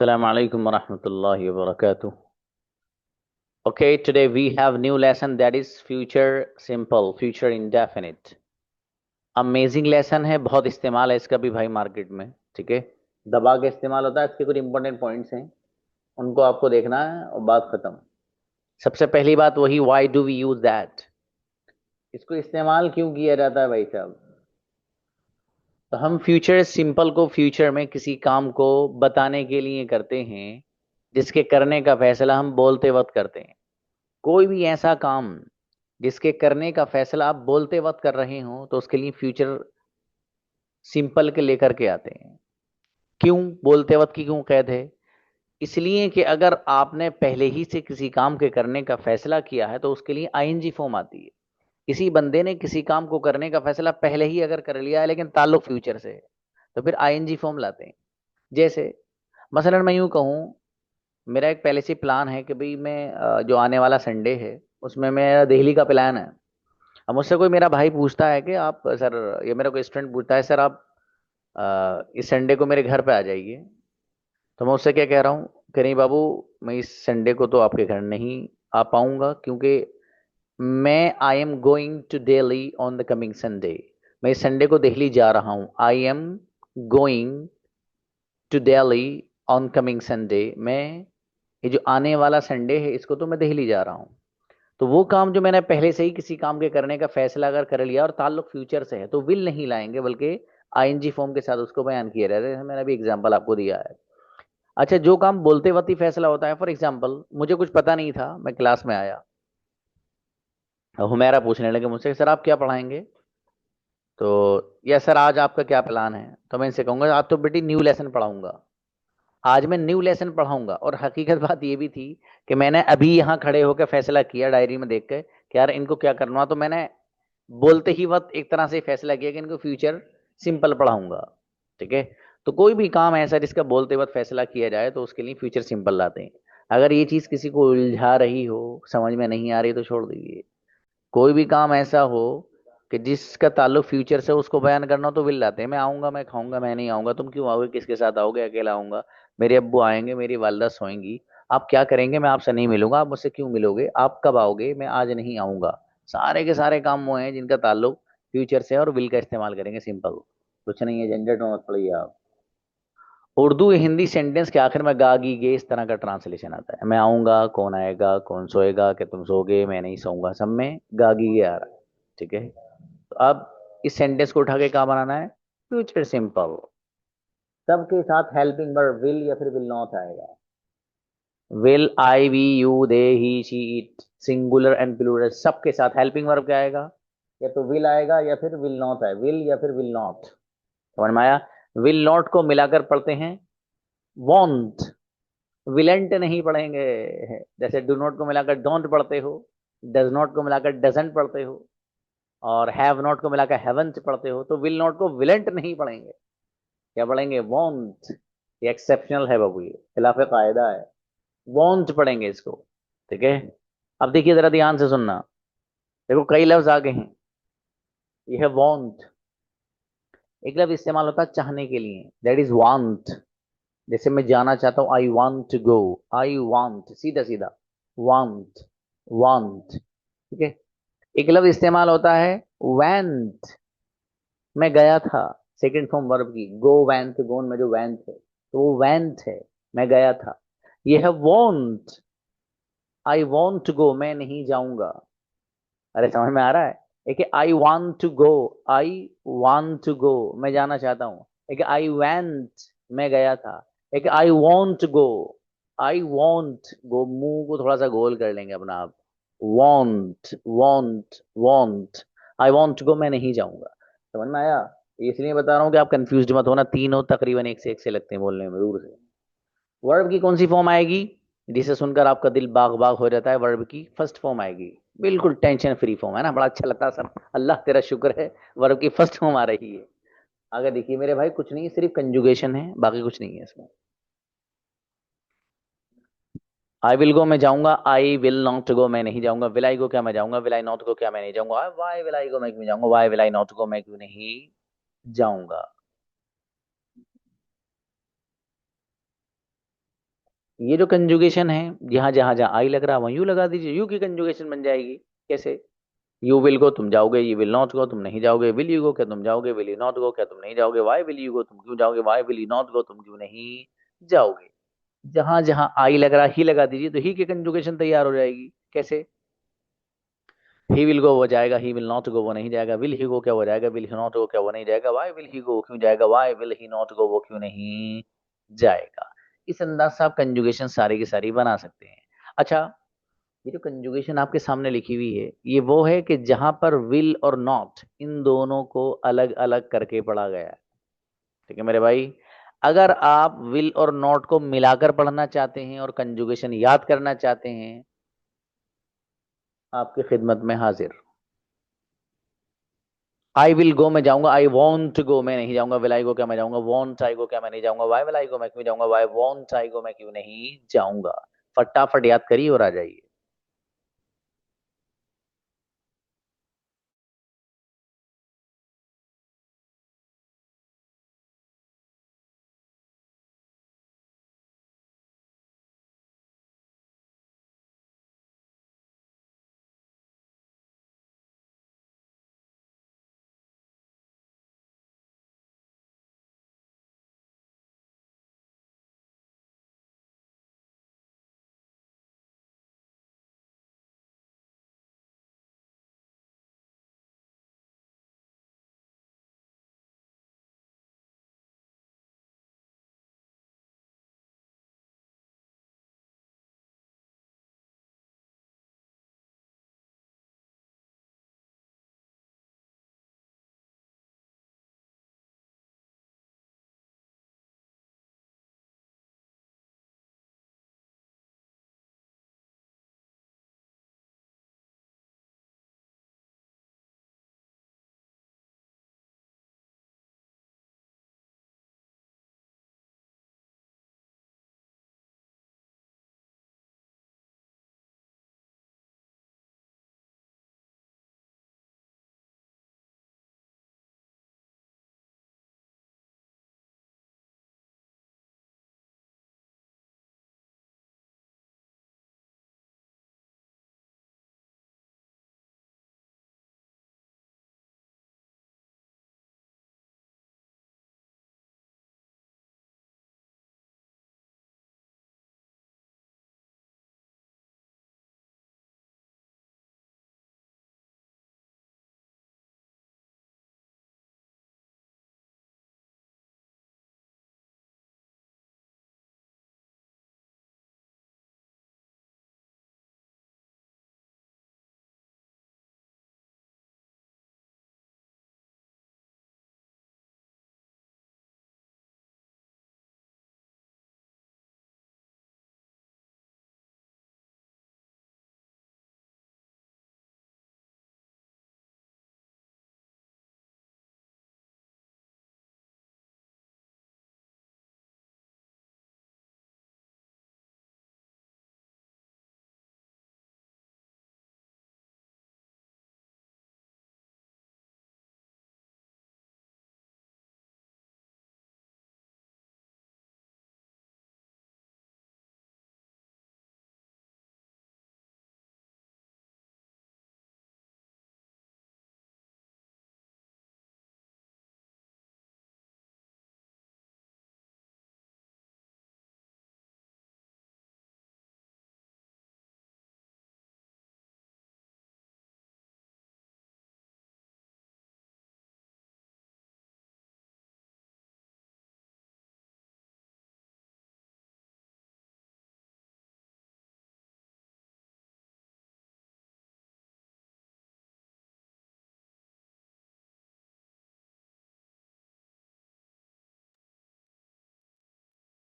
Assalamu alaikum wa rahmatullahi wa barakatuh. Okay, today we have new lesson that is future simple, future indefinite. Amazing lesson है, बहुत इस्तेमाल है इसका भी भाई मार्केट में। ठीक है, दबा के इस्तेमाल होता है। इसके कुछ इंपॉर्टेंट पॉइंट्स हैं, उनको आपको देखना है और बात खत्म। सबसे पहली बात वही, why do we use that, इसको इस्तेमाल क्यों किया जाता है भाई साहब। तो हम फ्यूचर सिंपल को फ्यूचर में किसी काम को बताने के लिए करते हैं जिसके करने का फैसला हम बोलते वक्त करते हैं। कोई भी ऐसा काम जिसके करने का फैसला आप बोलते वक्त कर रहे हो तो उसके लिए फ्यूचर सिंपल के लेकर के आते हैं। क्यों बोलते वक्त की क्यों कैद है? इसलिए कि अगर आपने पहले ही से किसी काम के करने का फैसला किया है तो उसके लिए आईएनजी फॉर्म आती है। किसी बंदे ने किसी काम को करने का फैसला पहले ही अगर कर लिया है लेकिन ताल्लुक फ्यूचर से है तो फिर आईएनजी फॉर्म लाते हैं। जैसे मसलन मैं यूं कहूं, मेरा एक पहले से प्लान है कि भाई मैं जो आने वाला संडे है उसमें मेरा दिल्ली का प्लान है। अब मुझसे कोई मेरा भाई पूछता है कि आप सर, ये मेरा कोई स्टूडेंट पूछता है, सर आप इस संडे को मेरे घर पे आ जाइए। तो मैं उससे क्या कह रहा हूँ कि नहीं बाबू, मैं इस संडे को तो आपके घर नहीं आ पाऊंगा क्योंकि मैं I am going to Delhi on the coming Sunday. मैं इस संडे को दिल्ली जा रहा हूँ। I am going to Delhi on coming Sunday. मैं ये जो आने वाला संडे है इसको तो मैं दिल्ली जा रहा हूँ। तो वो काम जो मैंने पहले से ही किसी काम के करने का फैसला अगर कर लिया और ताल्लुक फ्यूचर से है तो विल नहीं लाएंगे बल्कि आईएनजी फॉर्म के साथ उसको बयान किया रहता है। मैंने अभी एग्जांपल आपको दिया है। अच्छा, जो काम बोलते वक्त ही फैसला होता है, फॉर एग्जांपल मुझे कुछ पता नहीं था, मैं क्लास में आया, हुमैरा पूछने लगे मुझसे, सर आप क्या पढ़ाएंगे? तो या सर आज आपका क्या प्लान है? तो मैं इनसे कहूंगा आज तो बेटी न्यू लेसन पढ़ाऊंगा। आज मैं न्यू लेसन पढ़ाऊंगा। और हकीकत बात ये भी थी कि मैंने अभी यहाँ खड़े होकर फैसला किया डायरी में देख के कि यार इनको क्या करना। तो मैंने बोलते ही वक्त एक तरह से फैसला किया कि इनको फ्यूचर सिंपल पढ़ाऊंगा। ठीक है, तो कोई भी काम ऐसा जिसका बोलते वक्त फैसला किया जाए तो उसके लिए फ्यूचर सिंपल लाते हैं। अगर ये चीज किसी को उलझा रही हो, समझ में नहीं आ रही तो छोड़ दीजिए। कोई भी काम ऐसा हो कि जिसका ताल्लुक फ्यूचर से उसको बयान करना हो तो विल लाते हैं। मैं आऊंगा, मैं खाऊंगा, मैं नहीं आऊंगा, तुम क्यों आओगे, किसके साथ आओगे, अकेला आऊंगा, मेरे अब्बू आएंगे, मेरी वालदा सोएंगी, आप क्या करेंगे, मैं आपसे नहीं मिलूंगा, आप मुझसे क्यों मिलोगे, आप कब आओगे, मैं आज नहीं आऊंगा। सारे के सारे काम वो हैं जिनका ताल्लुक फ्यूचर से है और विल का इस्तेमाल करेंगे। सिंपल, कुछ नहीं है, झंझट में मत पड़िए आप। उर्दू हिंदी सेंटेंस के आखिर में गा गी गे इस तरह का ट्रांसलेशन आता है। मैं आऊंगा, कौन आएगा, कौन सोएगा, कि तुम सोओगे, मैं नहीं सोऊंगा, सब में गा गी गे आ रहा है। ठीक है, तो अब इस सेंटेंस को उठा के क्या बनाना है? Future simple. सबके साथ हेल्पिंग वर्ब विल या फिर विल नॉट आएगा। Will, I, we, you, they, he, she, it, singular and plural, सबके साथ हेल्पिंग वर्ब क्या आएगा? या तो विल आएगा या फिर विल नॉट आए, विल या फिर विल नॉट। समझ में आया? विल नॉट को मिलाकर पढ़ते हैं वॉन्ट। विलेंट नहीं पढ़ेंगे। जैसे डू नॉट को मिलाकर डोंट पढ़ते हो, डज नॉट को मिलाकर डजंट पढ़ते हो, और हैव नॉट को मिलाकर हैवंट पढ़ते हो, तो विल नॉट को विलेंट नहीं पढ़ेंगे। क्या पढ़ेंगे? वॉन्ट। ये एक्सेप्शनल है बाबू, ये खिलाफ कायदा है। वॉन्ट पढ़ेंगे इसको। ठीक है, अब देखिए जरा ध्यान से सुनना। देखो कई लफ्ज आगे हैं, ये है वॉन्ट। एक लफ्ज इस्तेमाल होता है चाहने के लिए, दैट इज वांट। जैसे मैं जाना चाहता हूँ, I want to go, I want, सीधा सीधा वांट, वांट। ठीक है, एक लफ्ज इस्तेमाल होता है वेंट। मैं गया था, सेकंड फॉर्म वर्ब की, गो वेंट, गोन में जो वेंट है तो वो वेंट है, मैं गया था। ये है want, I want to go, मैं नहीं जाऊंगा। अरे समझ में आ रहा है? एक I want to go, I want to go, मैं जाना चाहता हूँ। एक आई वेंट, मैं गया था। एक आई वॉन्ट गो, आई वॉन्ट गो, मुंह को थोड़ा सा गोल कर लेंगे अपना आप। Won't, won't, won't, I won't go, मैं नहीं जाऊंगा। समझ में आया? इसलिए बता रहा हूँ कि आप कंफ्यूज मत होना, तीनों तकरीबन एक से लगते हैं बोलने में दूर से। वर्ब की कौन सी फॉर्म आएगी जिसे सुनकर आपका दिल बाग बाग हो जाता है? वर्ब की फर्स्ट फॉर्म आएगी। बिल्कुल टेंशन फ्री फॉर्म है ना, बड़ा अच्छा लगता है सर, अल्लाह तेरा शुक्र है, वर्ब की फर्स्ट फॉर्म आ रही है। आगे देखिए मेरे भाई, कुछ नहीं है, सिर्फ कंजुगेशन है, बाकी कुछ नहीं है इसमें। आई विल गो, मैं जाऊंगा, आई विल नॉट गो, मैं नहीं जाऊंगा। विल आई गो, क्या मैं जाऊंगा, विल आई नॉट गो, क्या मैं नहीं जाऊंगा। वाई विल आई गो, मैं क्यों जाऊंगा, why will I not go, मैं क्यों नहीं जाऊंगा। ये जो कंजुगेशन है, यहाँ जहां जहां आई लग रहा है वहीं यू लगा दीजिए, यू की कंजुगेशन बन जाएगी। कैसे? यू विल गो तुम जाओगे, यू विल नॉट गो तुम नहीं जाओगे, विल यू गो क्या तुम जाओगे, विल यू नॉट गो क्या तुम नहीं जाओगे, वाई विल यू गो तुम क्यों जाओगे, why will you not go तुम क्यों नहीं जाओगे। जहां जहां आई लग रहा ही लगा दीजिए, तो ही की कंजुगेशन तैयार हो जाएगी। कैसे? ही विल गो वो जाएगा, ही विल नॉट गो वो नहीं जाएगा, विल ही गो क्या वो जाएगा, विल ही नॉट गो क्या वो नहीं जाएगा, वाई विल ही गो क्यों जाएगा, why will he not go वो क्यों नहीं जाएगा। इस अंदाज से आप कंजुगेशन सारी की सारी बना सकते हैं। अच्छा, ये जो कंजुगेशन आपके सामने लिखी हुई है, ये वो है कि जहां पर विल और नॉट इन दोनों को अलग अलग करके पढ़ा गया है। ठीक है मेरे भाई। अगर आप विल और नॉट को मिलाकर पढ़ना चाहते हैं और कंजुगेशन याद करना चाहते हैं, आपकी खिदमत में हाजिर। आई विल गो मैं जाऊंगा, आई वॉन्ट गो मैं नहीं जाऊंगा, विल आई गो क्या मैं जाऊंगा, वॉन्ट आई गो क्या मैं नहीं जाऊंगा, वाई विल आई गो मैं क्यों जाऊंगा, वाई वॉन्ट आई गो मैं क्यों नहीं जाऊंगा। फटाफट याद करिए और आ जाइए।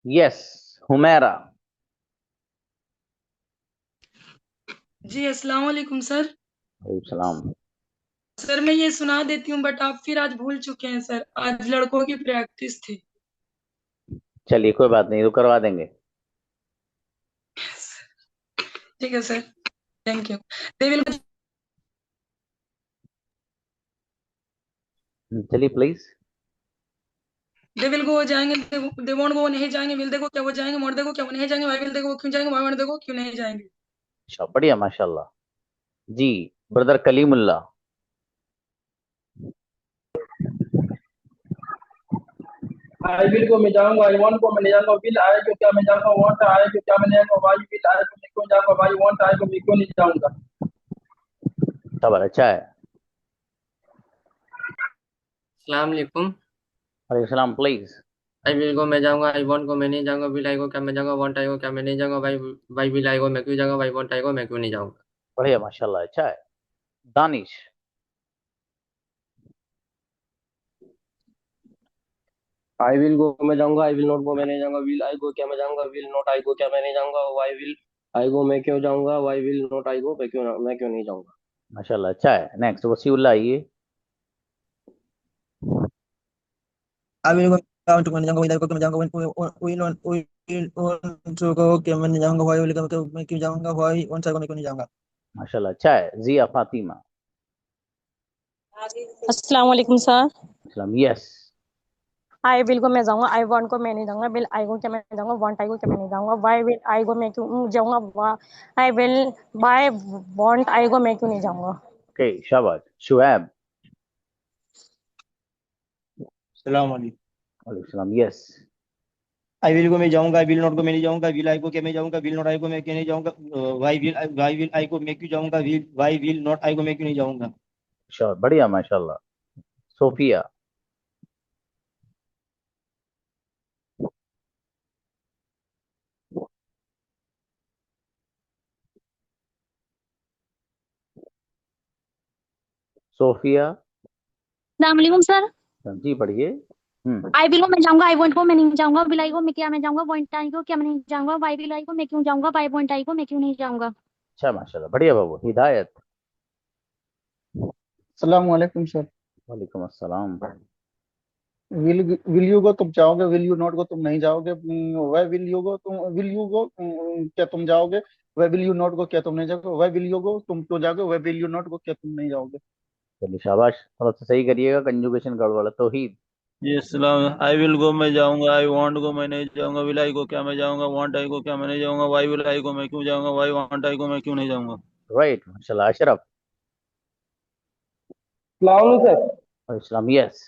यस, हुमैरा। जी अस्सलाम वालेकुम सर। सलाम। सर मैं ये सुना देती हूँ बट आप फिर आज भूल चुके हैं सर, आज लड़कों की प्रैक्टिस थी। चलिए कोई बात नहीं, तो करवा देंगे। ठीक है sir, thank you. They will चलिए प्लीज। दे विल गो जाएंगे, दे वोंट गो नहीं जाएंगे, विल देखो क्या वो जाएंगे, मोड़ देखो क्या वो नहीं जाएंगे, वाई विल देखो वो क्यों जाएंगे, वाई वोंट देखो क्यों नहीं जाएंगे। अच्छा, बढ़िया, माशाल्लाह। जी, ब्रदर कलीमुल्ला। आई विल को मैं जाऊंगा, आई वांट को मैं नहीं जाऊंगा, विल आए को क्या मैं जाऊंगा, वांट आए को क्या मैं नहीं जाऊंगा, वाई विल आए को मैं क्यों जाऊंगा, वाई वांट आए को मैं क्यों नहीं जाऊंगा। सब अच्छा है। अस्सलाम वालेकुम। वालेकुम सलाम, प्लीज। आई विल गो मैं जाऊंगा, आई वांट को मैं नहीं जाऊंगा, विल आई गो क्या मैं जाऊंगा, वांट आई गो क्या मैं नहीं जाऊंगा, वाई विल आई गो मैं क्यों जाऊंगा, वाई वांट आई गो मैं क्यों नहीं जाऊंगा। बढ़िया, माशाल्लाह, अच्छा है। दानिश। आई विल गो मैं जाऊंगा, आई विल नॉट गो मैं नहीं जाऊंगा, विल आई गो क्या मैं जाऊंगा, विल नॉट आई गो क्या मैं नहीं जाऊंगा, वाई विल आई गो मैं क्यों जाऊंगा, why will not I go मैं क्यों नहीं जाऊंगा। माशाल्लाह, अच्छा है। नेक्स्ट वसीउल्लाह, आइए। आई विल गो टू मैं जाऊंगा, विल को मैं जाऊंगा, विल टू को क्या मैं जाऊंगा, भाई विल को मैं क्यों जाऊंगा, भाई वन साइड को मैं क्यों नहीं जाऊंगा। माशाल्लाह, अच्छा है। जिया फातिमा। अस्सलाम वालेकुम sir. Islam, yes. I will को मैं जाऊंगा, आई वांट को मैं नहीं जाऊंगा, विल आई को क्या मैं जाऊंगा, वांट आई को क्या मैं नहीं जाऊंगा, वाई विल आई को मैं क्यों जाऊंगा, I will buy want I को मैं क्यों नहीं जाऊंगा। ओके, शाबाश। शुएब। सलाम वालेकुम। वालेकुम सलाम, यस। आई विल को मैं जाऊंगा, आई विल नॉट को मैं नहीं जाऊंगा, विल आई को क्या मैं जाऊंगा, विल नॉट आई को मैं क्यों नहीं जाऊंगा, वाई विल आई को मैं क्यों जाऊंगा, वाई विल नॉट आई को मैं क्यों नहीं जाऊंगा। श्योर, बढ़िया, माशाल्लाह। सोफिया। सोफिया। अस्सलाम वालेकुम सर। जी, पढ़िए। आई विल को मैं जाऊंगा, आई वांट को मैं नहीं जाऊंगा, विल आई को मैं क्या मैं जाऊंगा, वांट आई को क्या मैं नहीं जाऊंगा, वाई विल आई को मैं क्यों जाऊंगा, वाई वांट आई को मैं क्यों नहीं जाऊंगा। अच्छा, माशाल्लाह, बढ़िया बाबू। हिदायत। अस्सलाम वालेकुम सर। वालेकुम अस्सलाम। विल यू गो तुम जाओगे, विल यू नॉट गो तुम नहीं जाओगे, वाई विल यू गो तुम विल यू गो क्या तुम जाओगे, why will you not go क्या तुम नहीं जाओगे, वाई विल यू गो तुम क्यों जाओगे, why will you not go क्या तुम नहीं जाओगे। चलिए, शाबाश। थोड़ा सा सही करिएगा, कंजुगेशन गड़बड़ है। तौहीद। जी सलाम। आई विल गो मैं जाऊंगा, आई वांट गो मैं नहीं जाऊंगा, विल आई गो क्या मैं जाऊंगा, वांट आई गो क्या मैं नहीं जाऊंगा, वाई विल आई गो मैं क्यों जाऊंगा, वाई वांट आई गो मैं क्यों नहीं जाऊंगा। राइट, माशाल्लाह। अशरफ। सलाम सर। और इस्लाम, यस।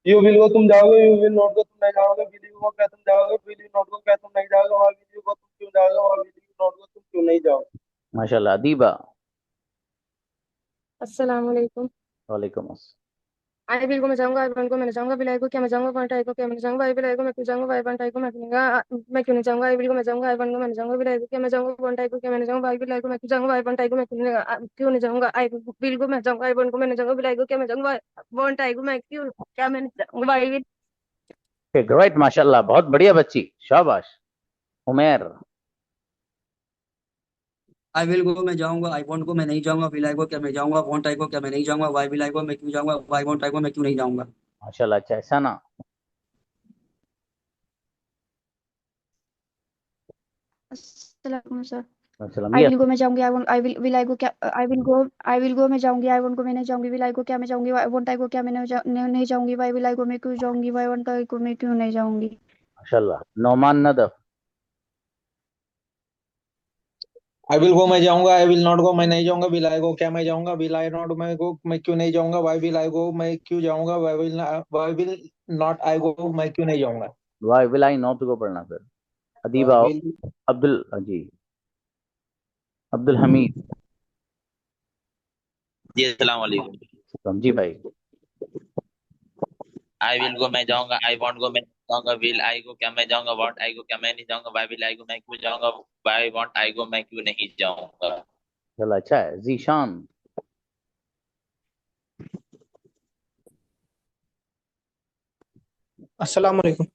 यू विल गो तुम जाओगे, यू विल नॉट गो तुम नहीं जाओगे, विल यू गो क्या तुम जाओगे, विल यू नॉट गो क्या तुम नहीं जाओगे, वाई विल यू गो तुम क्यों जाओगे, why will you not go तुम क्यों नहीं जाओगे। माशाल्लाह। दीबा। अस्सलाम वालेकुम। वालेकुम अस्सलाम। आई विल को मैं जाऊंगा, आई वांट को मैं नहीं जाऊंगा, विल आई को क्या मैं जाऊंगा, वांट आई को क्या मैं नहीं जाऊंगा, आई विल आई को मैं क्यों जाऊंगा, वाई वांट आई को मैं क्यों नहीं जाऊंगा, आई विल को मैं जाऊंगा, आई वांट को मैं नहीं जाऊंगा, विल आई को क्या मैं जाऊंगा, वांट आई को क्या मैं नहीं जाऊंगा, आई विल आई को मैं क्यों जाऊंगा, वाई वांट आई को मैं क्यों नहीं जाऊंगा, आई विल को मैं जाऊंगा, आई वांट को मैं नहीं जाऊंगा, विल आई को क्या मैं जाऊंगा, वांट आई को मैं क्यों क्या मैं नहीं जाऊंगा, आई विल। ग्रेट, माशाल्लाह, बहुत बढ़िया बच्ची, शाबाश। उमेर। आई विल गो मैं जाऊंगा, आई वांट को मैं नहीं जाऊंगा, विल आई को क्या मैं जाऊंगा, वांट आई को क्या मैं नहीं जाऊंगा, वाई विल आई को मैं क्यों जाऊंगा, वाई वांट आई को मैं क्यों नहीं जाऊंगा। माशाल्लाह, अच्छा है। सना। अस्सलाम सर। अस्सलाम, आई यस। विल गो मैं जाऊंगी, आई विल आई को क्या आई विल गो मैं जाऊंगी, आई वांट को मैं नहीं जाऊंगी, विल आई को क्या मैं जाऊंगी, वांट आई को क्या मैं नहीं जाऊंगी, वाई विल आई को मैं क्यों जाऊंगी, वाई वांट आई को मैं क्यों नहीं जाऊंगी। माशाल्लाह। नौमान नदफ। आई विल गो मैं जाऊंगा, आई विल नॉट गो मैं नहीं जाऊंगा, विल आई गो क्या मैं जाऊंगा, विल आई नॉट मैं गो मैं क्यों नहीं जाऊंगा, वाई विल आई गो मैं क्यों जाऊंगा, why will not I go मैं क्यों नहीं जाऊंगा। वाई विल आई नॉट को पढ़ना फिर। वाई अदीबा। विल। अब्दुल जी। अब्दुल हमीद। जी अस्सलाम वालेकुम। जी भाई। आई विल गो मैं जाऊंगा, आई वांट गो मैं जाऊंगा, विल आई गो क्या मैं जाऊंगा, वांट आई गो क्या मैं नहीं जाऊंगा, वाई विल आई गो मैं क्यों जाऊंगा, वाई वांट आई गो मैं क्यों नहीं जाऊंगा। चलो, अच्छा है। जीशान। अस्सलाम वालेकुम।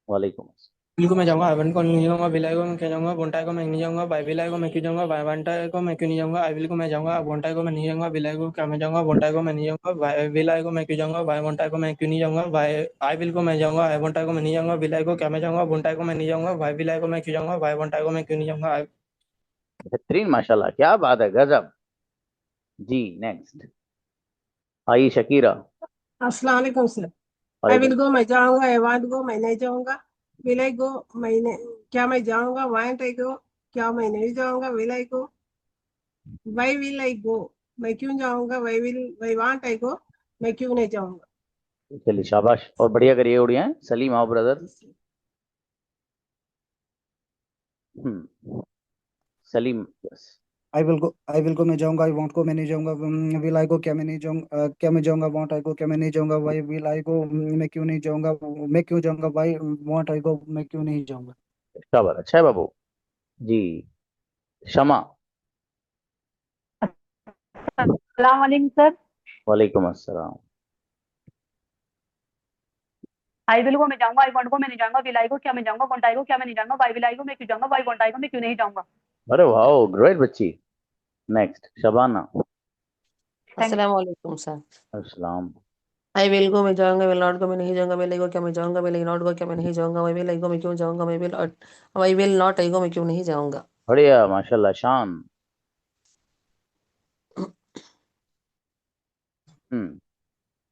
वालेकुम। विल को मैं जाऊंगा, आई वांट को नहीं जाऊंगा, विल आई को मैं क्या जाऊंगा, वांट आई को मैं नहीं जाऊंगा, वाई विल आई को मैं क्यों जाऊंगा, वाई वांट आई को मैं क्यों नहीं जाऊंगा, आई विल को मैं जाऊंगा, वांट आई को मैं नहीं जाऊंगा, विल आई को क्या मैं जाऊंगा, वांट आई को मैं नहीं जाऊंगा, वाई विल आई को मैं क्यों जाऊंगा, वाई वांट आई को मैं क्यों नहीं जाऊंगा, वाई आई विल को मैं जाऊंगा, आई वांट आई को मैं नहीं जाऊंगा, विल आई को क्या मैं जाऊंगा, वांट आई को मैं नहीं जाऊंगा, वाई विल आई को मैं क्यों जाऊंगा, वाई वांट आई को मैं क्यों नहीं जाऊंगा। बेहतरीन, माशाल्लाह, क्या बात है, गजब। जी, नेक्स्ट। आई शकीरा। अस्सलाम वालेकुम सर। आई विल गो मैं जाऊंगा, आई वांट गो मैं नहीं जाऊंगा, विल आई गो मैं क्या मैं जाऊंगा, वांट आई गो क्या मैं नहीं जाऊंगा, will I go why will I go मैं क्यों जाऊंगा, वाई वांट आई गो मैं क्यों नहीं जाऊंगा। चलिए शाबाश, और बढ़िया करिए उड़िया। सलीम आओ brother. Salim yes. I will go मैं जाऊंगा, आई वांट को मैं नहीं जाऊंगा, विल आई गो क्या मैं नहीं जाऊंगा, क्या मैं जाऊंगा, वांट आई गो क्या मैं नहीं जाऊंगा, वाई विल आई गो मैं क्यों नहीं जाऊंगा, मैं क्यों जाऊंगा, वाई वांट आई गो मैं क्यों नहीं जाऊंगा। शाबाश, अच्छा है बाबू जी। शमा। अस्सलाम वालेकुम सर। वालेकुम अस्सलाम। आई विल गो मैं जाऊंगा, आई वांट गो मैं नहीं जाऊंगा, विल आई गो क्या मैं जाऊंगा, वांट आई गो क्या मैं नहीं जाऊंगा, वाई विल आई गो मैं क्यों जाऊंगा, वाई वांट आई गो मैं क्यों नहीं जाऊंगा। अरे वाह, ग्रेट बच्ची। नेक्स्ट शबाना। अस्सलाम वालेकुम सर। अस्सलाम। आई विल गो मैं जाऊंगा, विल नॉट गो मैं नहीं जाऊंगा, विल आई गो क्या मैं जाऊंगा, विल आई नॉट गो क्या मैं नहीं जाऊंगा, वाई विल आई गो मैं क्यों जाऊंगा, why will not I go मैं क्यों नहीं जाऊंगा। बढ़िया माशाल्लाह। शान।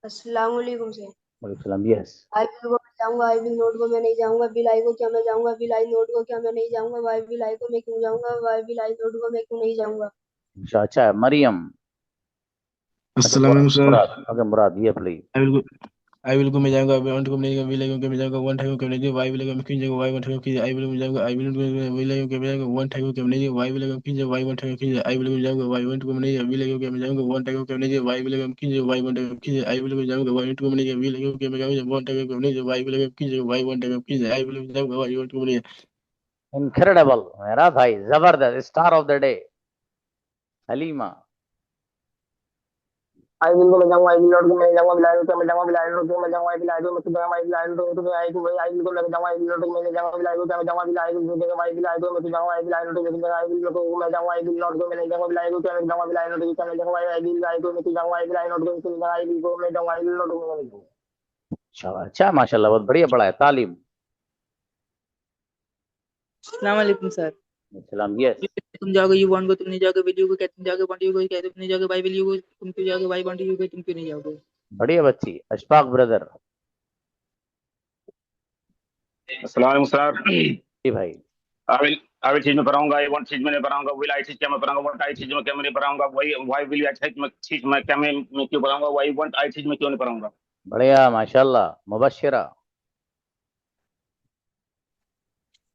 अस्सलाम वालेकुम सर। वालेकुम सलाम यस। आई विल गो मैं जाऊंगा, आई विल नॉट गो मैं नहीं जाऊंगा, विल आई गो क्या मैं जाऊंगा, विल आई नॉट गो क्या मैं नहीं जाऊंगा, वाई विल आई गो मैं क्यों जाऊंगा, why will I not go मैं क्यों नहीं जाऊंगा। अच्छा है। मरियम। अच्छा अस्सलाम वालेकुम सर। मुराद। ओके मुराद ये प्लीज। आई विल गो मैं जाऊंगा, आई वांट को मैं नहीं जाऊंगा, विल आई गो मैं जाऊंगा, वांट आई गो क्या मैं नहीं जाऊंगा, वाई विल आई गो मैं क्यों जाऊंगा, वाई वांट आई गो क्या आई विल मैं जाऊंगा, I will will I go क्या मैं जाऊंगा, वांट आई गो क्या मैं नहीं जाऊंगा, वाई विल आई गो क्यों जाऊंगा, वाई वांट आई गो क्यों आई विल मैं जाऊंगा, वाई वांट को मैं नहीं जाऊंगा, विल आई गो क्या मैं जाऊंगा, वांट आई गो क्या मैं नहीं जाऊंगा, वाई विल आई गो क्यों जाऊंगा, वाई वांट आई गो क्यों आई विल मैं जाऊंगा, वाई वांट को मैं नहीं जाऊंगा, विल आई गो क्या मैं जाऊंगा, वांट आई गो क्या मैं नहीं जाऊंगा, वाई विल आई गो क्यों जाऊंगा, वाई वांट आई गो क्यों आई विल मैं जाऊंगा, वाई वांट को मैं नहीं जाऊंगा। इनक्रेडिबल मेरा भाई, जबरदस्त, star of the day. Halima. I will go मैं जाऊंगा, आई विल नॉट गो मैं नहीं जाऊंगा, विल आई गो क्या मैं जाऊंगा, विल आई नॉट गो मैं जाऊंगा, विल आई गो मैं जाऊंगा, I will I not go I go I will go मैं जाऊंगा, आई विल नॉट गो मैं नहीं जाऊंगा, विल आई गो क्या मैं जाऊंगा, विल आई गो मैं जाऊंगा, आई विल आई गो मैं जाऊंगा, I will I not go I will go मैं जाऊंगा, आई विल नॉट गो मैं नहीं जाऊंगा, विल आई गो क्या मैं जाऊंगा, विल आई नॉट गो क्या मैं जाऊंगा, आई विल आई गो मैं जाऊंगा, I will I not go I will go मैं जाऊंगा, आई विल नॉट गो मैं नहीं जाऊंगा। अच्छा माशाल्लाह, बहुत बढ़िया पढ़ा है। तालीम। अस्सलाम वालेकुम सर। सलाम यस। तुम जाओगे, यू वांट गो तुम नहीं जाओगे, विल यू गो क्या तुम जाओगे, वांट यू गो क्या तुम नहीं जाओगे, वाई विल यू गो तुम क्यों जाओगे, वाई वांट यू गो तुम क्यों नहीं जाओगे। बढ़िया बच्ची। अशफाक ब्रदर। अस्सलाम वालेकुम सर। जी भाई। आई विल चीज में पढ़ाऊंगा, आई वांट चीज में नहीं पढ़ाऊंगा, विल आई चीज क्या मैं पढ़ाऊंगा, वांट आई चीज में क्या मैं नहीं पढ़ाऊंगा, वाई विल आई चीज में क्या मैं क्यों पढ़ाऊंगा, वाई वांट आई चीज में क्यों नहीं पढ़ाऊंगा। बढ़िया माशाल्लाह। मुबश्शिरा।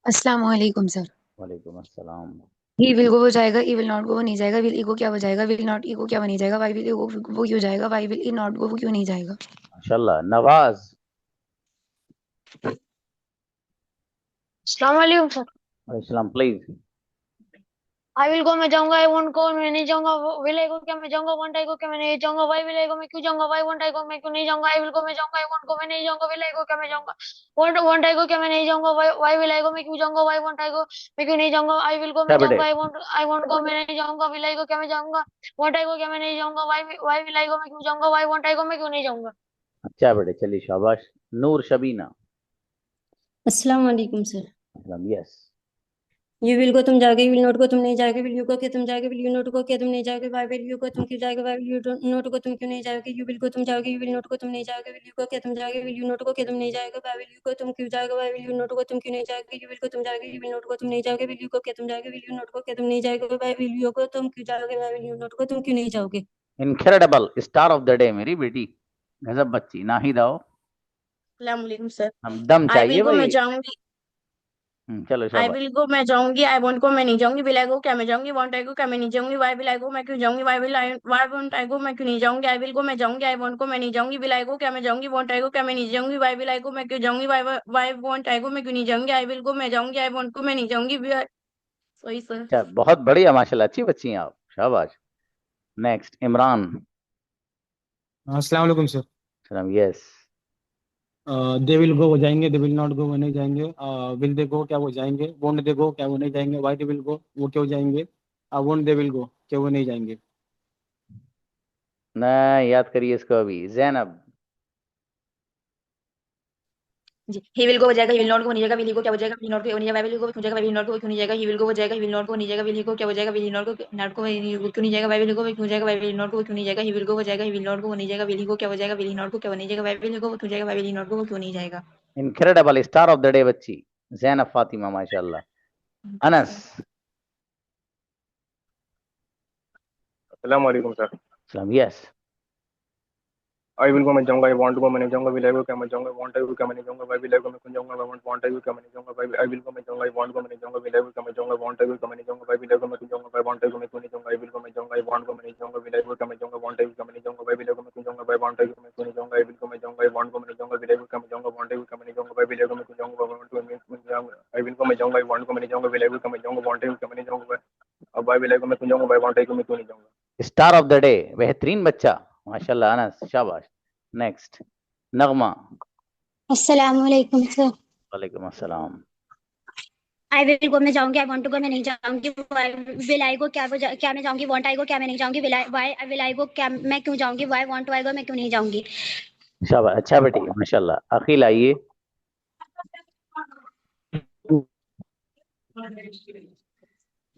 अस्सलाम वालेकुम सर। वालेकुम अस्सलाम। ही विल गो वो जाएगा, ई विल नॉट गो वो नहीं जाएगा, विल ईगो क्या वो जाएगा, विल नॉट ईगो क्या वो नहीं जाएगा, वाई विल ईगो वो क्यों जाएगा, why will he not go वो क्यों नहीं जाएगा। माशाल्लाह। नवाज। अस्सलाम वालेकुम सर। वालेकुम प्लीज। आई विल गो मैं जाऊंगा, आई वांट गो मैं नहीं जाऊंगा, विल आई गो क्या मैं जाऊंगा, वांट आई गो क्या मैं नहीं जाऊंगा, वाई विल आई गो मैं क्यों जाऊंगा, वाई वांट आई गो मैं क्यों नहीं जाऊंगा, आई विल गो मैं जाऊंगा, आई वांट गो मैं नहीं जाऊंगा, विल आई गो क्या मैं जाऊंगा, वांट आई गो क्या मैं नहीं जाऊंगा, वाई विल आई गो मैं क्यों जाऊंगा, वाई वांट आई गो मैं क्यों नहीं जाऊंगा, आई विल गो मैं जाऊंगा, आई वांट गो मैं नहीं जाऊंगा, विल आई गो क्या मैं जाऊंगा, वांट आई गो क्या मैं नहीं जाऊंगा, वाई विल आई गो मैं क्यों जाऊंगा, वाई वांट आई गो मैं क्यों नहीं जाऊंगा। अच्छा बेटे, चलिए शाबाश। नूर शबीना। अस्सलाम वालेकुम sir. Yes. You will go तुम जाओगे, यू विल नॉट गो तुम नहीं जाओगे, विल यू गो क्या तुम जाओगे, विल यू नॉट गो क्या तुम नहीं जाओगे, वाई विल यू गो तुम क्यों जाओगे, why will you not go तुम क्यों नहीं जाओगे, यू विल गो तुम जाओगे, यू विल नॉट गो तुम नहीं जाओगे, विल यू गो क्या तुम जाओगे, विल यू नॉट गो क्या तुम नहीं जाओगे, वाई विल यू गो तुम क्यों जाओगे, why will you not go तुम क्यों नहीं जाओगे, यू विल गो तुम जाओगे, यू विल नॉट गो तुम नहीं जाओगे, विल यू गो क्या तुम जाओगे, विल यू नॉट गो क्या तुम नहीं जाओगे, वाई विल यू गो तुम क्यों जाओगे, why will you not go तुम क्यों नहीं जाओगे। Incredible, star of the day मेरी बेटी, गजब बच्ची। नाहिद आओ। अस्सलाम वालेकुम सर। हम दम आई चाहिए विल गो मैं भाई। जाऊंगी, चलो आई शाबाश। विल गो मैं जाऊंगी, आई वांट को मैं नहीं जाऊंगी, विल आई गो क्या मैं जाऊंगी, वांट आई गो क्या मैं नहीं जाऊंगी, वाई विल आई गो मैं क्यों जाऊंगी, वाई वांट आई गो मैं क्यों नहीं जाऊंगी, आई विल गो मैं जाऊंगी, आई वांट को मैं नहीं जाऊंगी, विल आई गो क्या मैं जाऊंगी, वांट आई गो क्या मैं नहीं जाऊंगी, वाई विल आई गो मैं क्यों जाऊंगी, वाई वांट आई गो मैं क्यों नहीं जाऊंगी, आई विल गो मैं जाऊंगी, आई वांट को मैं नहीं जाऊंगी। सही सर। अच्छा बहुत बढ़िया माशाल्लाह, अच्छी बच्ची हैं आप, शाबाश। नेक्स्ट इमरान। अस्सलाम वालेकुम सर। सलाम यस। दे विल गो वो जाएंगे, दे विल नॉट गो वो नहीं जाएंगे, विल दे गो क्या वो जाएंगे, वोंट दे गो क्या वो नहीं जाएंगे, वाई दे विल गो वो क्यों जाएंगे, वोंट दे विल गो क्या वो नहीं जाएंगे। ना याद करिए इसको अभी। जैनब। जी ही विल गो हो जाएगा, ही विल नॉट गो नहीं जाएगा, विल ही को क्या हो जाएगा, विल नॉट को नहीं जाएगा, विल गो क्यों जाएगा, विल नॉट को क्यों नहीं जाएगा, ही विल गो हो जाएगा, ही विल नॉट को नहीं जाएगा, विल ही को क्या हो जाएगा, विल नॉट को क्यों नहीं जाएगा, विल गो क्यों जाएगा, विल नॉट को क्यों नहीं जाएगा, ही विल गो हो जाएगा, ही विल नॉट को नहीं जाएगा, विल ही को क्या हो जाएगा, विल नॉट को क्या नहीं जाएगा, विल गो क्यों जाएगा, विल नॉट को क्यों नहीं जाएगा। Incredible, star of the day बच्ची ज़ैनब फातिमा, माशाल्लाह। अनस। अस्सलाम वालेकुम सर। सलाम। यस। आई विल गो मैं जाऊंगा, आई वांट गो मैं नहीं जाऊंगा, विल आई गो क्या मैं जाऊंगा, वांट आई गो क्या मैं नहीं जाऊंगा, वाई विल आई गो मैं क्यों जाऊंगा, वांट आई गो क्या मैं नहीं जाऊंगा, वाई आई विल गो मैं जाऊंगा, आई वांट गो मैं नहीं जाऊंगा, विल आई गो क्या मैं जाऊंगा, वांट आई गो क्या मैं नहीं जाऊंगा, वाई विल आई गो मैं क्यों जाऊंगा, वाई वांट आई गो मैं क्यों नहीं जाऊंगा, आई विल गो मैं जाऊंगा, आई वांट गो मैं नहीं जाऊंगा, विल आई गो क्या मैं जाऊंगा, वांट आई गो क्या मैं नहीं जाऊंगा, वाई विल आई गो मैं क्यों जाऊंगा, वाई वांट आई गो मैं क्यों नहीं जाऊंगा, आई विल गो मैं जाऊंगा, आई वांट गो मैं नहीं जाऊंगा, विल आई गो क्या मैं जाऊंगा, वांट आई गो क्या मैं नहीं जाऊंगा, वाई विल आई गो मैं क्यों जाऊंगा, वाई वांट गो मैं जाऊंगा, आई विल गो मैं जाऊंगा, आई वांट गो मैं नहीं जाऊंगा, विल आई गो क्या मैं जाऊंगा, वांट आई गो क्या मैं नहीं जाऊंगा, अब वाई विल आई गो मैं क्यों जाऊंगा, वाई वांट आई गो मैं क्यों नहीं जाऊंगा। स्टार ऑफ द डे, बेहतरीन बच्चा, माशाल्लाह अनस, शाबाश। नेक्स्ट नगमा। अस्सलाम वालेकुम सर। वालेकुम अस्सलाम। आई विल गो मैं जाऊंगी, आई वांट टू गो मैं नहीं जाऊंगी, विल आई गो क्या मैं जाऊंगी, वांट आई गो क्या मैं नहीं जाऊंगी, वाई विल आई गो क्या मैं क्यों जाऊंगी, Y want to I go मैं क्यों नहीं जाऊंगी। शाबाश, अच्छा बेटी, माशाल्लाह। अखिल आइए।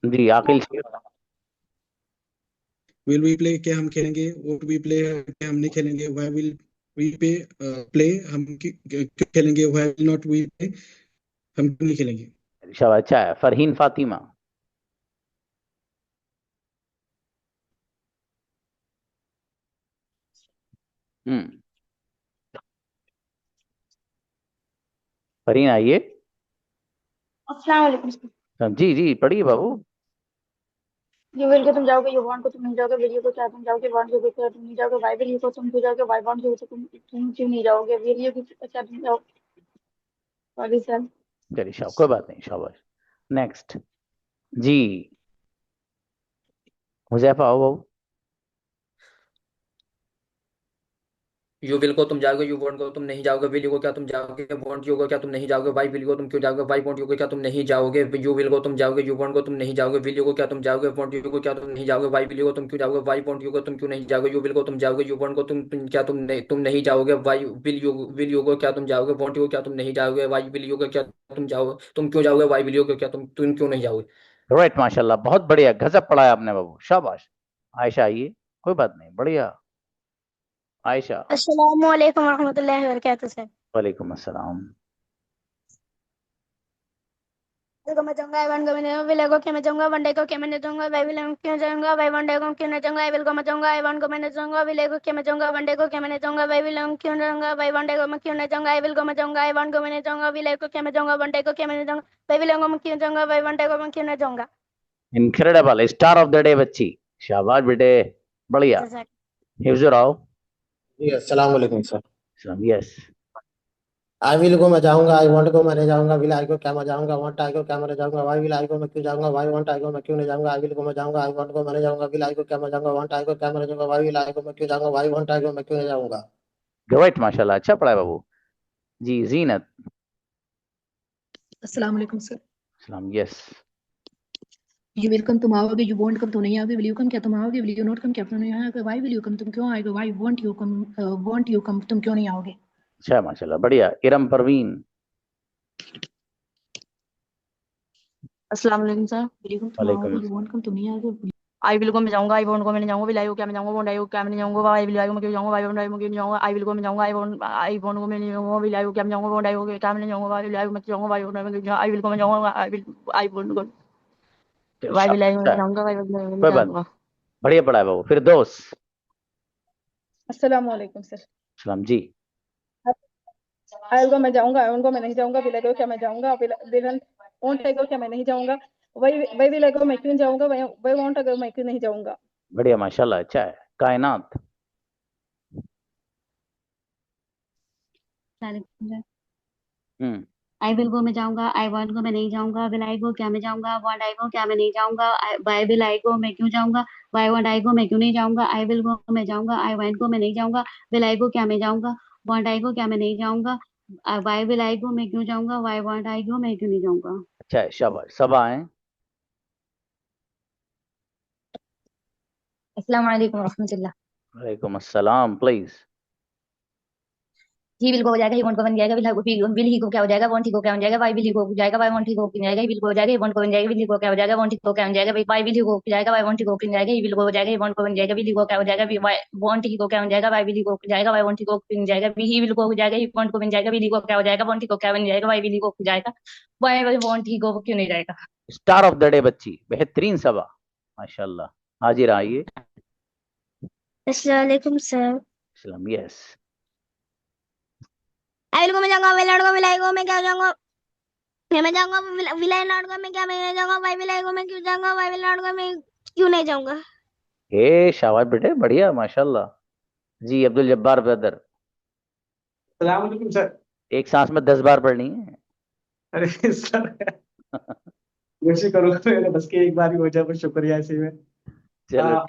जी आकिल। विल वी प्ले, क्या हम खेलेंगे, वोट वी प्ले, क्या हम नहीं खेलेंगे, व्हाई विल वी प्ले, हम क्यों खेलेंगे, why will not we play, हम क्यों नहीं खेलेंगे। शाबाश, अच्छा है। फरहीन फातिमा। फरहीन आइए। अस्सलाम वालेकुम सर। जी जी पढ़िए बाबू। यू विल को तुम जाओगे, यू वांट को तुम नहीं जाओगे, विल यू को क्या तुम जाओगे, वांट को क्या तुम नहीं जाओगे, वाई विल यू को तुम क्यों जाओगे, वाई वांट यू को तुम क्यों नहीं जाओगे, विल यू को क्या तुम जाओगे। Sorry sir. चलिए शाबाश, कोई बात नहीं, शाबाश। नेक्स्ट जी हुजैफा आओ बाबू। यू विल को तुम जाओगे, यू वॉन्ट को तुम नहीं जाओगे, विल यू को क्या तुम जाओगे, वॉन्ट यू को क्या तुम नहीं जाओगे, वाई विल को तुम क्यों जाओगे, वाई वॉन्ट यू को क्या तुम नहीं जाओगे, यू विल को तुम जाओगे, यू वॉन्ट को तुम नहीं जाओगे, विल यू को क्या तुम जाओगे, वॉन्ट यू को क्या तुम नहीं जाओगे, वाई विल यू को तुम क्यों जाओगे, वाई वॉन्ट यू को तुम क्यों नहीं जाओगे, यू विल को तुम जाओगे, यू वॉन्ट को क्या तुम नहीं जाओगे, वाई विल यू को क्या तुम जाओगे, वॉन्ट यू को क्या तुम नहीं जाओगे, वाई विल यू को क्या तुम क्यों जाओगे, वाई विल यू को क्या तुम क्यों नहीं जाओगे। राइट, माशाल्लाह, बहुत बढ़िया, गजब पढ़ाया आपने बाबू, शाबाश। आयशा आइए। कोई बात नहीं, बढ़िया। आयशा। अस्सलाम वालेकुम रहमतुल्लाहि व बरकातहू सर। वालेकुम अस्सलाम। को मैं जाऊंगा, आई वांट को मैं विल आई गो क्या मैं जाऊंगा, वन डे को क्या मैं नहीं जाऊंगा, वाई विल आई क्यों जाऊंगा, वाई वन डे को क्यों नहीं जाऊंगा, आई विल को मैं जाऊंगा, आई वांट को मैं नहीं जाऊंगा, विल आई गो क्या मैं जाऊंगा, वन डे को क्या मैं नहीं जाऊंगा, वाई विल आई क्यों जाऊंगा, वाई वन डे को मैं क्यों नहीं जाऊंगा, आई विल को मैं जाऊंगा, आई वांट को मैं नहीं जाऊंगा, विल आई को क्या मैं जाऊंगा, वन डे को क्या मैं नहीं जाऊंगा, वाई विल आई को मैं क्यों जाऊंगा, वाई वन डे को मैं क्यों नहीं जाऊंगा। Incredible, star of the day बच्ची, शाबाश बेटे, बढ़िया। हिफ्जुर आओ। जी अस्सलाम वालेकुम sir. Yes. I will go मैं जाऊंगा, आई वांट गो मैं नहीं जाऊंगा, विल आई गो क्या मैं जाऊंगा, वांट आई गो क्या मैं नहीं जाऊंगा, वाई विल आई गो मैं क्यों जाऊंगा, वाई वांट आई गो मैं क्यों नहीं जाऊंगा, आई विल गो मैं जाऊंगा, आई वांट गो मैं नहीं जाऊंगा, विल आई गो क्या मैं जाऊंगा, वांट आई गो क्या मैं नहीं जाऊंगा, वाई विल आई गो मैं क्यों जाऊंगा, वाई वांट आई गो मैं क्यों नहीं जाऊंगा। ग्रेट, माशाल्लाह, अच्छा पढ़ा है बाबू। जी जीनत। अस्सलाम वालेकुम सर। सलाम। यस। यू विल कम, तुम आओगे, यू वॉन्ट कम, तुम नहीं आओगे, विल यू कम, क्या तुम आओगे, विल यू नॉट कम, क्या तुम नहीं आओगे, वाई विल यू कम, तुम क्यों आएगे, वाई वॉन्ट यू कम, तुम क्यों नहीं आओगे। अच्छा माशाल्लाह, बढ़िया। इरम परवीन। अस्सलाम वालेकुम सर। विल यू कम, तुम आओगे, यू वॉन्ट कम, तुम नहीं आओगे, आई विल को मैं जाऊंगा, आई वॉन्ट को मैं नहीं जाऊंगा, विल आई को क्या मैं जाऊंगा, वॉन्ट आई को क्या मैं नहीं जाऊंगा, वाई विल आई को मैं क्यों जाऊंगा, वाई वॉन्ट आई को क्यों नहीं जाऊंगा, आई विल को मैं जाऊंगा, आई वॉन्ट को मैं नहीं जाऊंगा, विल आई को क्या मैं जाऊंगा, वॉन्ट आई को क्या मैं नहीं जाऊंगा, वाई विल आई को मैं जाऊंगा, वाई वॉन्ट आई को आई विल को मैं जाऊंगा, आई वॉन्ट को वाई विल आई को मैं जाऊंगा, वाई वॉन्ट को मैं जाऊंगा। बढ़िया पढ़ा है बाबू। फिर दोस्त। अस्सलाम वालेकुम सर। सलाम जी। आई विल गो मैं जाऊंगा, आई वॉन्ट गो मैं नहीं जाऊंगा, विल आई गो क्या मैं जाऊंगा, विल वॉन्ट आई गो क्या मैं नहीं जाऊंगा, वाई विल आई गो मैं क्यों जाऊंगा, वाई वॉन्ट आई गो मैं क्यों नहीं जाऊंगा। बढ़िया माशाल्लाह, अच्छा है। कायनात। आई विल गो मैं जाऊंगा, आई वांट गो मैं नहीं जाऊंगा, विल आई गो क्या मैं जाऊंगा, वांट आई गो क्या मैं नहीं जाऊंगा, वाई विल आई गो मैं क्यों जाऊंगा, वाई वांट आई गो मैं क्यों नहीं जाऊंगा, आई विल गो मैं जाऊंगा, आई वांट गो मैं नहीं जाऊंगा, विल आई गो क्या मैं जाऊंगा, वांट आई गो क्या मैं नहीं जाऊंगा, वाई विल आई गो मैं क्यों जाऊंगा, वाई वांट आई गो मैं क्यों नहीं जाऊंगा। अच्छा है, शाबाश। सब आए। अस्सलाम वालेकुम रहमतुल्लाह। वालेकुम अस्सलाम। प्लीज। ही विल को हो जाएगा, ही वॉन्ट को बन जाएगा, विल ही को क्या हो जाएगा, वॉन्ट ही को क्या हो जाएगा, वाई विल ही को हो जाएगा, वाई वॉन्ट ही को हो जाएगा, ही विल को हो जाएगा, ही वॉन्ट को बन जाएगा, विल ही को क्या हो जाएगा, वॉन्ट ही को क्या हो जाएगा, वाई विल ही को हो जाएगा, वाई वॉन्ट ही को हो जाएगा, ही विल को हो जाएगा, ही वॉन्ट को बन जाएगा, विल ही को क्या हो जाएगा, वाई वॉन्ट ही को क्या हो जाएगा, वाई विल ही को हो जाएगा, वाई वॉन्ट ही को बन जाएगा, ही विल को हो जाएगा, ही वॉन्ट को बन जाएगा, विल ही को क्या हो जाएगा, वॉन्ट ही को क्या बन जाएगा, वाई विल ही को हो जाएगा, वाई वॉन्ट ही को क्यों नहीं जाएगा। स्टार ऑफ द डे बच्ची, बेहतरीन सभा, माशाल्लाह। हाजिर आइए। अस्सलाम वालेकुम सर। सलाम। यस। आई को मैं जाऊंगा, विलाई को विलाई को मैं क्या जाऊंगा, मैं जाऊंगा, विलाई लौट को मैं क्या मैं जाऊंगा, वाई विलाई को मैं क्यों जाऊंगा, वाई विलाई लौट को मैं क्यों नहीं जाऊंगा। हे शाबाश बेटे, बढ़िया माशाल्लाह। जी अब्दुल जब्बार ब्रदर। सलाम अलैकुम सर। एक सांस में 10 बार पढ़नी है। अरे सर कोशिश करूंगा, मेरे बस की एक बार ही हो जाए, बस शुक्रिया इसी में। चलो।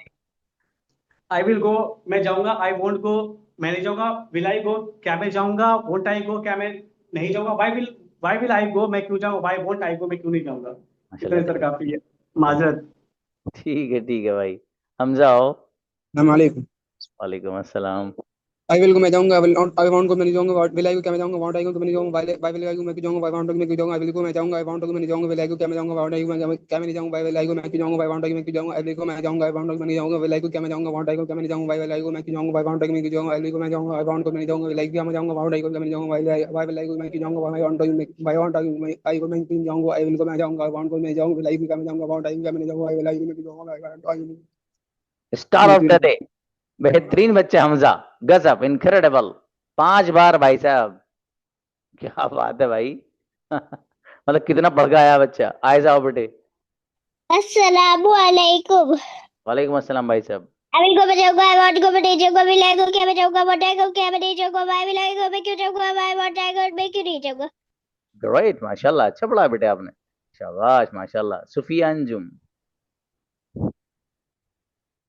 आई विल गो मैं जाऊंगा, आई वोंट गो मैं नहीं जाऊंगा, विल आई गो क्या मैं जाऊंगा, वोंट आई गो क्या मैं नहीं जाऊंगा, वाई विल आई गो मैं क्यों जाऊंगा, वाई वोंट आई गो मैं क्यों नहीं जाऊंगा। इतना सर काफी है, माजरत। ठीक है भाई। हमजा आओ। वालेकुम। वालेकुम अस्सलाम। आई विल को मैं जाऊंगा, आई वांट को मैं नहीं जाऊंगा, विल आई को क्या मैं जाऊंगा, वांट आई को मैं नहीं जाऊंगा, वाई विल आई को मैं क्यों जाऊंगा, वाई वांट को मैं क्यों जाऊंगा, आई विल को मैं जाऊंगा, आई वांट को मैं नहीं जाऊंगा, विल आई को क्या मैं जाऊंगा, वांट आई को मैं क्या मैं नहीं जाऊंगा, वाई विल आई को मैं क्यों जाऊंगा, वाई वांट को मैं क्यों जाऊंगा, आई विल को मैं जाऊंगा, आई वांट को मैं नहीं जाऊंगा, विल आई को क्या मैं जाऊंगा, वांट आई को क्या मैं नहीं जाऊंगा, वाई विल आई को मैं क्यों जाऊंगा, वाई वांट को मैं क्यों जाऊंगा, आई विल को मैं जाऊंगा, आई वांट को मैं नहीं जाऊंगा, विल आई क्या मैं जाऊंगा, वांट आई को क्या मैं नहीं जाऊंगा, वाई विल आई को मैं क्यों जाऊंगा, वाई वांट आई को मैं क्यों जाऊंगा, आई विल को मैं जाऊंगा, आई वांट को मैं जाऊंगा, विल आई को क्या मैं जाऊंगा, वांट आई को क्या मैं नहीं जाऊंगा, वाई विल आई को मैं क्यों जाऊंगा, वाई वांट आई को। स्टार ऑफ द डे, बेहतरीन बच्चे हमजा, गजब, इनक्रेडिबल। 5 बार भाई साहब, क्या बात है भाई। मतलब कितना बढ़ गया आया बच्चा। आए जाओ बेटे। अस्सलामु अलैकुम। वालेकुम अस्सलाम भाई साहब। आई को मैं जाऊंगा, आई वांट को मैं नहीं जाऊंगा, विल आई को क्या मैं जाऊंगा, वांट आई को क्या मैं नहीं जाऊंगा, वाई विल आई को मैं क्यों जाऊंगा, वाई वांट आई को मैं क्यों नहीं जाऊंगा। ग्रेट माशाल्लाह, अच्छा पढ़ा बेटे आपने, शाबाश माशाल्लाह। सुफिया अंजुम।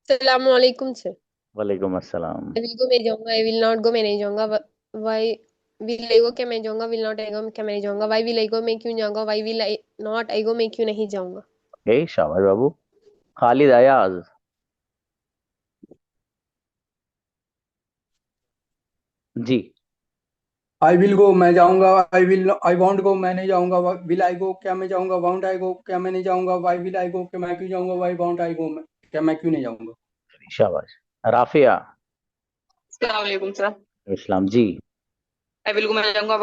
सलाम वालेकुम सर। वालेकुम अस्सलाम। आई विल गो मैं जाऊंगा, आई विल नॉट गो मैं नहीं जाऊंगा, वाई विल आई गो क्या मैं जाऊंगा, विल नॉट आई गो क्या मैं नहीं जाऊंगा, वाई विल आई गो मैं क्यों जाऊंगा, why will I not I go मैं क्यों नहीं जाऊंगा। हे शाबाश बाबू। खालिद अयाज। जी। आई विल गो मैं जाऊंगा, आई वांट गो मैं नहीं जाऊंगा, विल आई गो क्या मैं जाऊंगा, वांट आई गो क्या मैं नहीं जाऊंगा, वाई विल आई गो क्या मैं क्यों जाऊंगा, वाई वांट आई गो क्या मैं क्यों नहीं जाऊंगा। शाबाश। राफिया। अस्सलाम वालेकुम sir. Islam ji. I will को मैं जाऊंगा,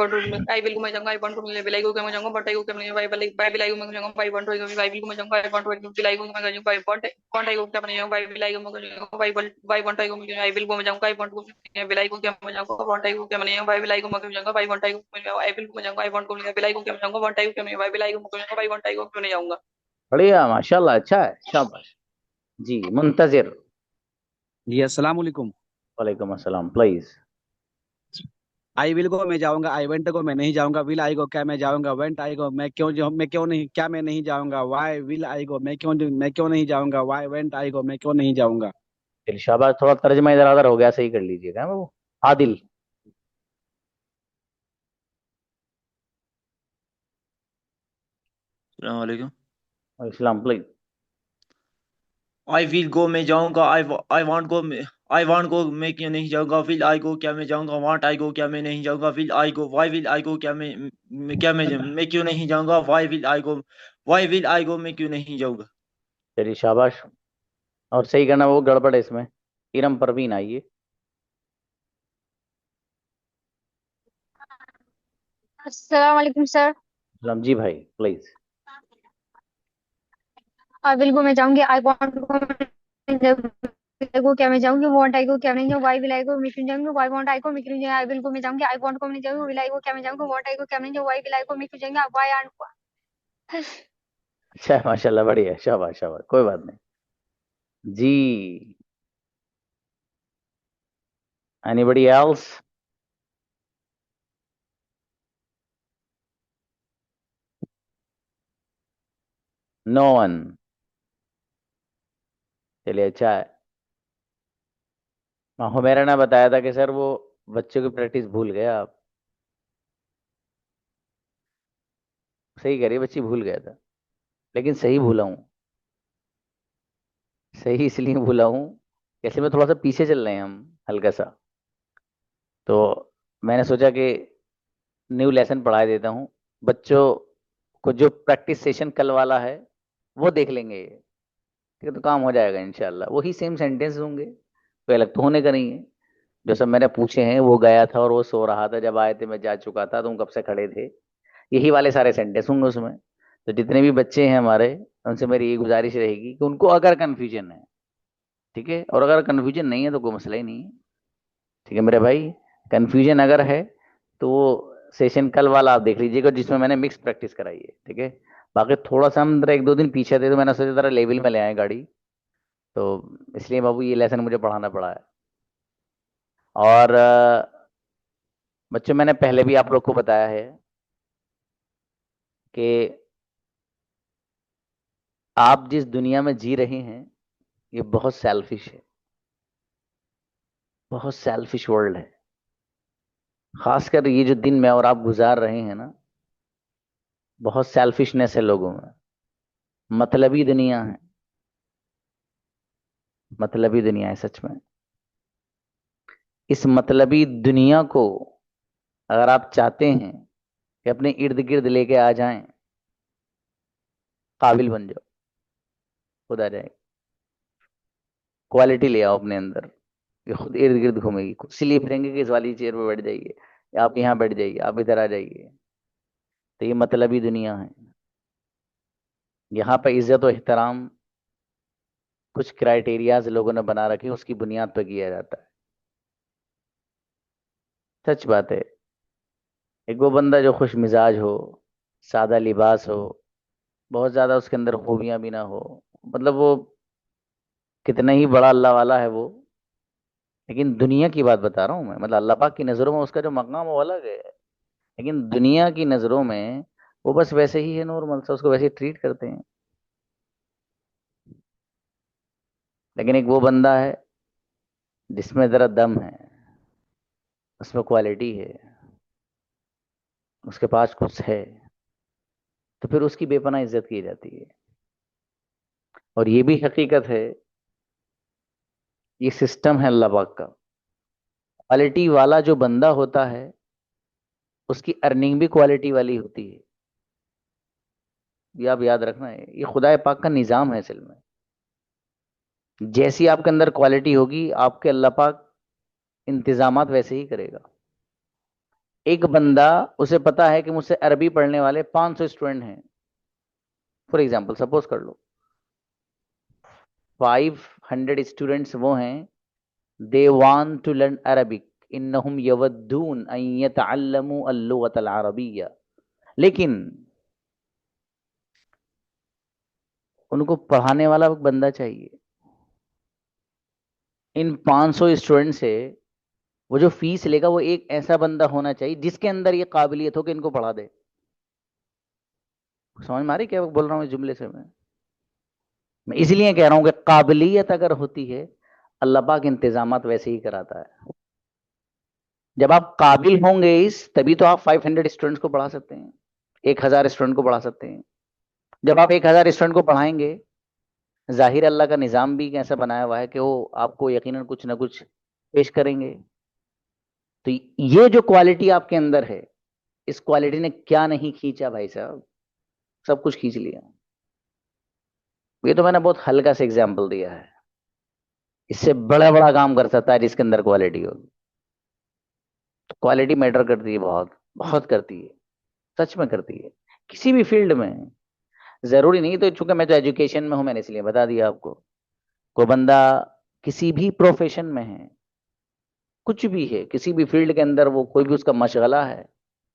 आई विल को मैं जाऊंगा, आई वांट को मैं विल आई को क्या मैं जाऊंगा, बट आई को क्या मैं वाई विल आई को मैं जाऊंगा, वाई वांट को आई विल को मैं जाऊंगा, आई वांट को विल आई को मैं जाऊंगा, वाई वांट आई को क्या मैं जाऊंगा, वाई विल आई को मैं जाऊंगा, वाई वांट आई को आई विल को मैं जाऊंगा, आई वांट को विल आई को क्या मैं जाऊंगा, वांट आई को क्या मैं जाऊंगा, वाई विल आई को मैं जाऊंगा, वाई वांट आई को आई विल को मैं जाऊंगा, आई वांट को विल आई को क्या मैं जाऊंगा, वांट आई को क्या मैं वाई विल आई को मैं जाऊंगा, वाई वांट आई को क्यों नहीं जाऊंगा। बढ़िया माशाल्लाह, अच्छा है, शाबाश जी। मुंतजिर। जी अस्सलाम वालेकुम। वालेकुम अस्सलाम। प्लीज। आई विल को मैं जाऊंगा, आई वेंट को मैं नहीं जाऊंगा, विल आई को क्या मैं जाऊंगा, वेंट आई को मैं क्यों नहीं क्या मैं नहीं जाऊंगा, वाई विल आई को मैं क्यों नहीं जाऊंगा, वाई वेंट आई को मैं क्यों नहीं जाऊंगा। चलिए शाबाश, थोड़ा तर्जमा इधर उधर हो गया, सही कर लीजिएगा वो। आदिल। अस्सलाम वालेकुम। इस्लाम प्लीज। आई विल गो मैं जाऊंगा, आई वांट गो मैं क्यों नहीं जाऊंगा, विल आई गो क्या मैं जाऊंगा, वांट आई गो क्या मैं नहीं जाऊंगा, will I go why will I go क्या मैं क्यों नहीं जाऊंगा, वाई विल आई गो मैं क्यों नहीं जाऊंगा। चलिए शाबाश। और सही करना, वो गड़बड़ है इसमें। इरम परवीन आइए। अस्सलाम वालेकुम सर। इस्लाम जी भाई प्लीज। आई विल को मैं जाऊंगी, आई वांट को क्या मैं जाऊंगी, वांट आई को क्या नहीं जाऊंगा, वाई विल आई को मैं क्यों जाऊंगी, वाई वांट आई को मैं क्यों जाऊंगा, आई विल को मैं जाऊंगी, आई वांट को मैं जाऊंगी, विल आई को क्या मैं जाऊंगा, वांट आई को क्या नहीं जाऊंगा, वाई विल आई को मैं क्यों जाऊंगा, वाई आंट। अच्छा है माशाल्लाह, बढ़िया, शाबाश शाबाश, कोई बात नहीं जी। Anybody else? No one. चलिए अच्छा है। हुमैरा ने बताया था कि सर वो बच्चों की प्रैक्टिस भूल गए आप। सही कह रही बच्ची, भूल गया था, लेकिन सही भूला हूँ। सही इसलिए भूला हूँ, कैसे में थोड़ा सा पीछे चल रहे हैं हम, हल्का सा। तो मैंने सोचा कि न्यू लेसन पढ़ा देता हूँ बच्चों को। जो प्रैक्टिस सेशन कल वाला है वो देख लेंगे, ठीक है, तो काम हो जाएगा इंशाल्लाह। वही सेम सेंटेंस होंगे, कोई अलग तो होने का नहीं है। जो सब मैंने पूछे हैं, वो गया था और वो सो रहा था, जब आए थे मैं जा चुका था, तुम कब से खड़े थे, यही वाले सारे सेंटेंस होंगे उसमें। तो जितने भी बच्चे हैं हमारे, उनसे मेरी ये गुजारिश रहेगी कि उनको अगर कन्फ्यूजन है, ठीक है, और अगर कन्फ्यूजन नहीं है तो कोई मसला ही नहीं है, ठीक है मेरे भाई। कन्फ्यूजन अगर है तो वो सेशन कल वाला आप देख लीजिएगा, जिसमें मैंने मिक्स प्रैक्टिस कराई है, ठीक है। बाकी थोड़ा सा हम जरा 1-2 दिन पीछे थे, तो मैंने सोचा जरा लेवल में ले आए गाड़ी, तो इसलिए बाबू ये लेसन मुझे पढ़ाना पड़ा है। और बच्चों, मैंने पहले भी आप लोग को बताया है कि आप जिस दुनिया में जी रहे हैं ये बहुत सेल्फिश है, बहुत सेल्फिश वर्ल्ड है। खासकर ये जो दिन में और आप गुजार रहे हैं ना, बहुत सेल्फिशनेस है लोगों में। मतलबी दुनिया है, मतलबी दुनिया है सच में। इस मतलबी दुनिया को अगर आप चाहते हैं कि अपने इर्द गिर्द लेके आ जाएं, काबिल बन जाओ, खुद आ जाएगी। क्वालिटी ले आओ अपने अंदर, ये खुद इर्द गिर्द घूमेगी, खुद इसलिए फिरेंगे कि इस वाली चेयर पे बैठ जाइए, या आप यहाँ बैठ जाइए, आप इधर आ जाइए। तो ये मतलबी दुनिया है। यहाँ पर इज्जत और एहतराम कुछ क्राइटेरियाज लोगों ने बना रखे, उसकी बुनियाद पर किया जाता है। सच बात है। एक वो बंदा जो खुश मिजाज हो, सादा लिबास हो, बहुत ज्यादा उसके अंदर खूबियां भी ना हो, मतलब वो कितना ही बड़ा अल्लाह वाला है वो, लेकिन दुनिया की बात बता रहा हूं मैं, मतलब अल्लाह पाक की नजरों में उसका जो मकाम है वो अलग है, लेकिन दुनिया की नजरों में वो बस वैसे ही है, नॉर्मल सा, उसको वैसे ही ट्रीट करते हैं। लेकिन एक वो बंदा है जिसमें जरा दम है, उसमें क्वालिटी है, उसके पास कुछ है, तो फिर उसकी बेपनाह इज्जत की जाती है। और ये भी हकीकत है, ये सिस्टम है अल्लाह पाक का। क्वालिटी वाला जो बंदा होता है उसकी अर्निंग भी क्वालिटी वाली होती है। ये आप याद रखना है, ये खुदा पाक का निजाम है असल में। जैसी आपके अंदर क्वालिटी होगी, आपके अल्लाह पाक इंतजामात वैसे ही करेगा। एक बंदा, उसे पता है कि मुझसे अरबी पढ़ने वाले 500 स्टूडेंट हैं, फॉर एग्जाम्पल सपोज कर लो 500 स्टूडेंट्स वो हैं, they want to learn Arabic, इन्नहुम यवद्दून अन यतअल्लमू अल-लुगत अल-अरबिय्या, लेकिन उनको पढ़ाने वाला बंदा चाहिए। इन 500 स्टूडेंट से वो जो फीस लेगा, वो एक ऐसा बंदा होना चाहिए जिसके अंदर ये काबिलियत हो कि इनको पढ़ा दे। समझ में आ रही क्या बोल रहा हूँ इस जुमले से मैं इसलिए कह रहा हूं कि काबिलियत अगर होती है, अल्लाह पाक इंतजामात वैसे ही कराता है। जब आप काबिल होंगे तभी तो आप 500 स्टूडेंट्स को पढ़ा सकते हैं, 1000 स्टूडेंट को पढ़ा सकते हैं। जब आप 1000 स्टूडेंट को पढ़ाएंगे, जाहिर अल्लाह का निजाम भी कैसा बनाया हुआ है कि वो आपको यकीनन कुछ ना कुछ पेश करेंगे। तो ये जो क्वालिटी आपके अंदर है, इस क्वालिटी ने क्या नहीं खींचा भाई साहब, सब कुछ खींच लिया। ये तो मैंने बहुत हल्का सा एग्जाम्पल दिया है, इससे बड़ा बड़ा काम कर सकता है जिसके अंदर क्वालिटी होगी। तो क्वालिटी मैटर करती है, बहुत बहुत करती है, सच में करती है, किसी भी फील्ड में। जरूरी नहीं तो, चूंकि मैं तो एजुकेशन में हूं, मैंने इसलिए बता दिया आपको। कोई बंदा किसी भी प्रोफेशन में है, कुछ भी है, किसी भी फील्ड के अंदर वो कोई भी उसका मशगला है,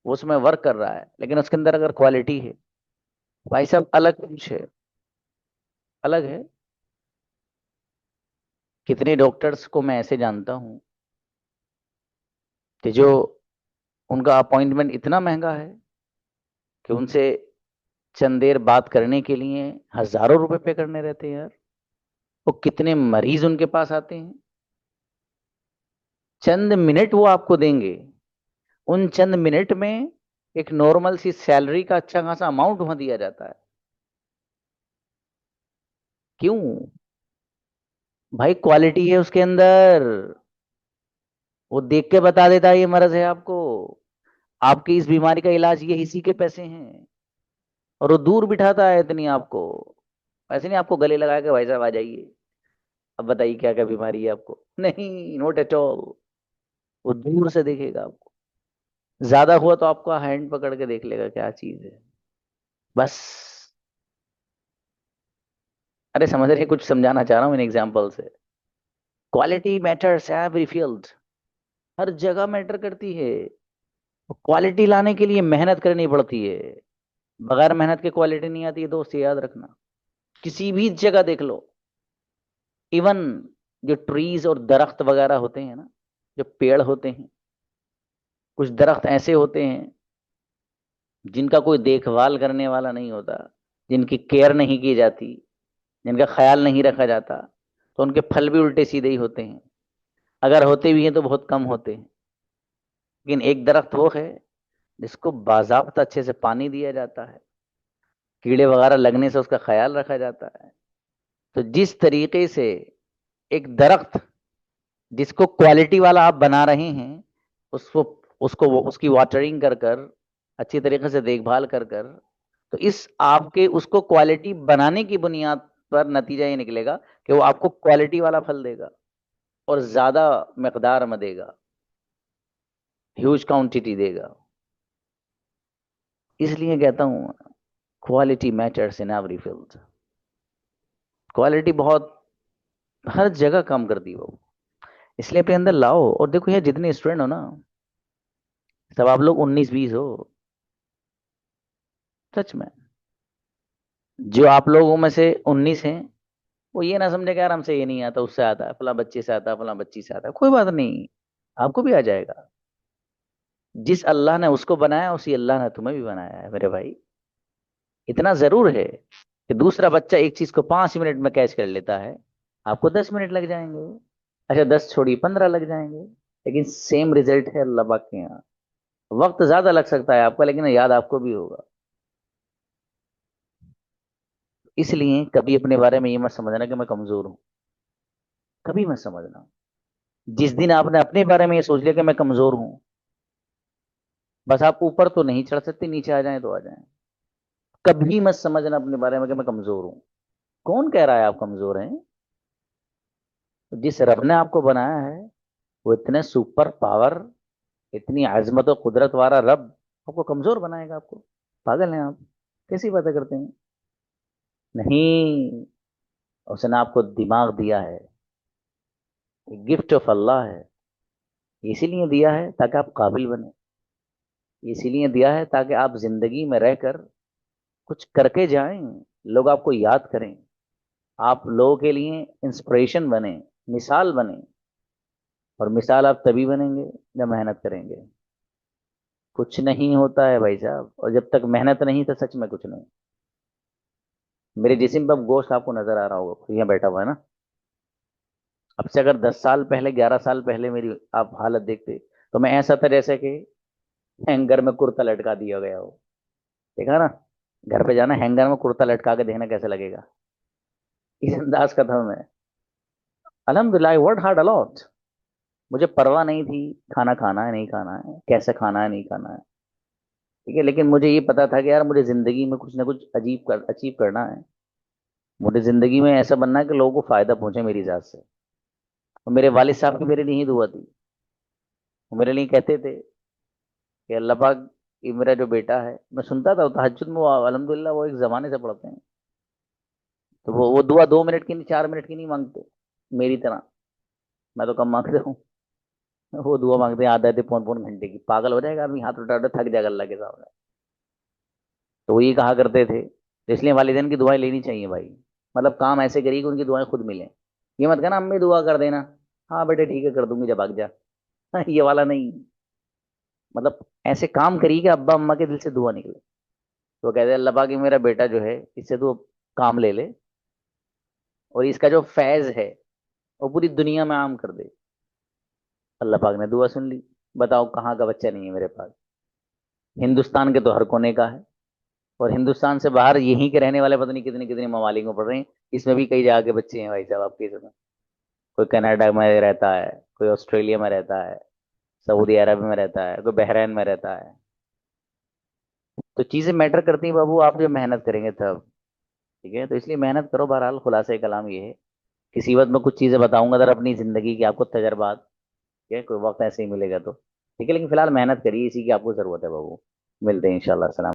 वो उसमें वर्क कर रहा है, लेकिन उसके अंदर अगर क्वालिटी है, भाई साहब अलग कुछ है, अलग है। कितने डॉक्टर्स को मैं ऐसे जानता हूं कि जो उनका अपॉइंटमेंट इतना महंगा है कि उनसे चंद देर बात करने के लिए हजारों रुपए पे करने रहते हैं यार। वो कितने मरीज उनके पास आते हैं, चंद मिनट वो आपको देंगे, उन चंद मिनट में एक नॉर्मल सी सैलरी का अच्छा खासा अमाउंट वहां दिया जाता है। क्यों भाई? क्वालिटी है उसके अंदर, वो देख के बता देता है ये मर्ज है आपको, आपकी इस बीमारी का इलाज ये इसी के पैसे हैं, और वो दूर बिठाता है इतनी आपको। ऐसे नहीं आपको गले लगा के भाई साहब आ जाइए, अब बताइए क्या क्या बीमारी है आपको, नहीं, नोट एट ऑल। वो दूर से देखेगा आपको, ज्यादा हुआ तो आपका हैंड पकड़ के देख लेगा क्या चीज है, बस। अरे समझ रहे, कुछ समझाना चाह रहा हूँ इन एग्जाम्पल से। क्वालिटी मैटर्स एवरी फील्ड, हर जगह मैटर करती है। क्वालिटी लाने के लिए मेहनत करनी पड़ती है, बगैर मेहनत के क्वालिटी नहीं आती है दोस्त, ये याद रखना। किसी भी जगह देख लो, इवन जो ट्रीज और दरख्त वगैरह होते हैं ना, जो पेड़ होते हैं, कुछ दरख्त ऐसे होते हैं जिनका कोई देखभाल करने वाला नहीं होता, जिनकी केयर नहीं की जाती, जिनका ख्याल नहीं रखा जाता, तो उनके फल भी उल्टे सीधे ही होते हैं। अगर होते भी हैं तो बहुत कम होते हैं। लेकिन एक दरख्त वो है जिसको बाज़ाब्ता अच्छे से पानी दिया जाता है, कीड़े वगैरह लगने से उसका ख्याल रखा जाता है। तो जिस तरीके से एक दरख्त जिसको क्वालिटी वाला आप बना रहे हैं, उसको उसको उसकी वाटरिंग कर कर, अच्छी तरीके से देखभाल कर कर, तो इस आपके उसको क्वालिटी बनाने की बुनियाद पर नतीजा ये निकलेगा कि वो आपको क्वालिटी वाला फल देगा और ज्यादा मकदार में देगा, ह्यूज क्वांटिटी देगा। इसलिए कहता हूं quality matters in every field. Quality बहुत हर जगह काम करती है वो, इसलिए अपने अंदर लाओ। और देखो यार, जितने स्टूडेंट हो ना, सब आप लोग 19-20 हो, सच में। जो आप लोगों में से 19 हैं, वो ये ना समझे कि यार हमसे ये नहीं आता, उससे आता है, फला बच्चे से आता है, फला बच्ची से आता है। कोई बात नहीं, आपको भी आ जाएगा। जिस अल्लाह ने उसको बनाया, उसी अल्लाह ने तुम्हें भी बनाया है मेरे भाई। इतना जरूर है कि दूसरा बच्चा एक चीज को 5 मिनट में कैच कर लेता है, आपको 10 मिनट लग जाएंगे। अच्छा 10 छोड़िए, 15 लग जाएंगे, लेकिन सेम रिजल्ट है अल्लाह पाक के यहाँ। वक्त ज्यादा लग सकता है आपका, लेकिन याद आपको भी होगा। इसलिए कभी अपने बारे में ये मत समझना कि मैं कमजोर हूं, कभी मत समझना। जिस दिन आपने अपने बारे में ये सोच लिया कि मैं कमजोर हूं, बस आप ऊपर तो नहीं चढ़ सकते, नीचे आ जाएं तो आ जाएं। कभी मत समझना अपने बारे में कि मैं कमजोर हूं। कौन कह रहा है आप कमजोर हैं? जिस रब ने आपको बनाया है, वो इतने सुपर पावर, इतनी अजमत और कुदरत वाला रब आपको कमजोर बनाएगा? आपको पागल हैं आप? कैसी बातें करते हैं? नहीं, उसने आपको दिमाग दिया है, गिफ्ट ऑफ अल्लाह है। इसीलिए दिया है ताकि आप काबिल बने, इसीलिए दिया है ताकि आप जिंदगी में रहकर कुछ करके जाएं, लोग आपको याद करें, आप लोगों के लिए इंस्पिरेशन बने, मिसाल बने। और मिसाल आप तभी बनेंगे जब मेहनत करेंगे। कुछ नहीं होता है भाई साहब, और जब तक मेहनत नहीं तो सच में कुछ नहीं। मेरे जिस्म पर गोश्त आपको नजर आ रहा होगा, यहाँ बैठा हुआ है ना। अब से अगर 10 साल पहले, 11 साल पहले मेरी आप हालत देखते, तो मैं ऐसा था जैसे कि हैंगर में कुर्ता लटका दिया गया हो। देखा ना, घर पे जाना, हैंगर में कुर्ता लटका के देखना कैसे लगेगा। इस अंदाज का था मैं। अल्हम्दुलिल्लाह, आई वर्क हार्ड अलॉट। मुझे परवाह नहीं थी खाना खाना है नहीं खाना है, कैसे खाना है नहीं खाना है, ठीक है। लेकिन मुझे ये पता था कि यार मुझे जिंदगी में कुछ ना कुछ अचीव करना है। मुझे जिंदगी में ऐसा बनना है कि लोगों को फायदा पहुंचे मेरी जात से। और मेरे वालिद साहब की मेरे लिए ही दुआ थी। वो मेरे लिए कहते थे कि अल्लाह पाक, ये मेरा जो बेटा है, मैं सुनता था तहज्जुद में, वो अल्हम्दुलिल्लाह वो एक जमाने से पढ़ते हैं, तो वो दुआ 2 मिनट की नहीं, 4 मिनट की नहीं मांगते मेरी तरह। मैं तो कम मांगते हूँ, वो दुआ मांगते हैं आधे आधे पौन पौन घंटे की। पागल हो जाएगा आदमी, हाथ उठा उठा थक जाएगा अल्लाह के सामने। तो वो ये कहा करते थे, तो इसलिए वालिदैन की दुआएं लेनी चाहिए भाई। मतलब काम ऐसे करिए कि उनकी दुआएं खुद मिलें। ये मत कहना अम्मी दुआ कर देना, हाँ बेटे ठीक है कर दूंगी जब भाग जा। ये वाला नहीं। मतलब ऐसे काम करिए कि अब्बा अम्मा के दिल से दुआ निकले। तो कहते हैं अल्लाह पाक कि मेरा बेटा जो है, इससे तो काम ले ले, और इसका जो फैज है वो पूरी दुनिया में आम कर दे। अल्लाह पाक ने दुआ सुन ली। बताओ कहाँ का बच्चा नहीं है मेरे पास? हिंदुस्तान के तो हर कोने का है, और हिंदुस्तान से बाहर यहीं के रहने वाले पता नहीं कितने कितने ममालिक में पढ़ रहे हैं। इसमें भी कई जगह के बच्चे हैं भाई साहब आपके इसमें। कोई कनाडा में रहता है, कोई ऑस्ट्रेलिया में रहता है, सऊदी अरब में रहता है, कोई बहरीन में रहता है। तो चीजें मैटर करती हैं बाबू, आप जो मेहनत करेंगे तब। ठीक है, तो इसलिए मेहनत करो। बहरहाल खुलासे कलाम ये है। किसी वक्त मैं कुछ चीजें बताऊंगा अगर अपनी जिंदगी की आपको तजर्बात। ठीक है, कोई वक्त ऐसे ही मिलेगा तो। ठीक है, लेकिन फिलहाल मेहनत करिए, इसी की आपको जरूरत है बाबू। मिलते हैं इंशाल्लाह। सलाम।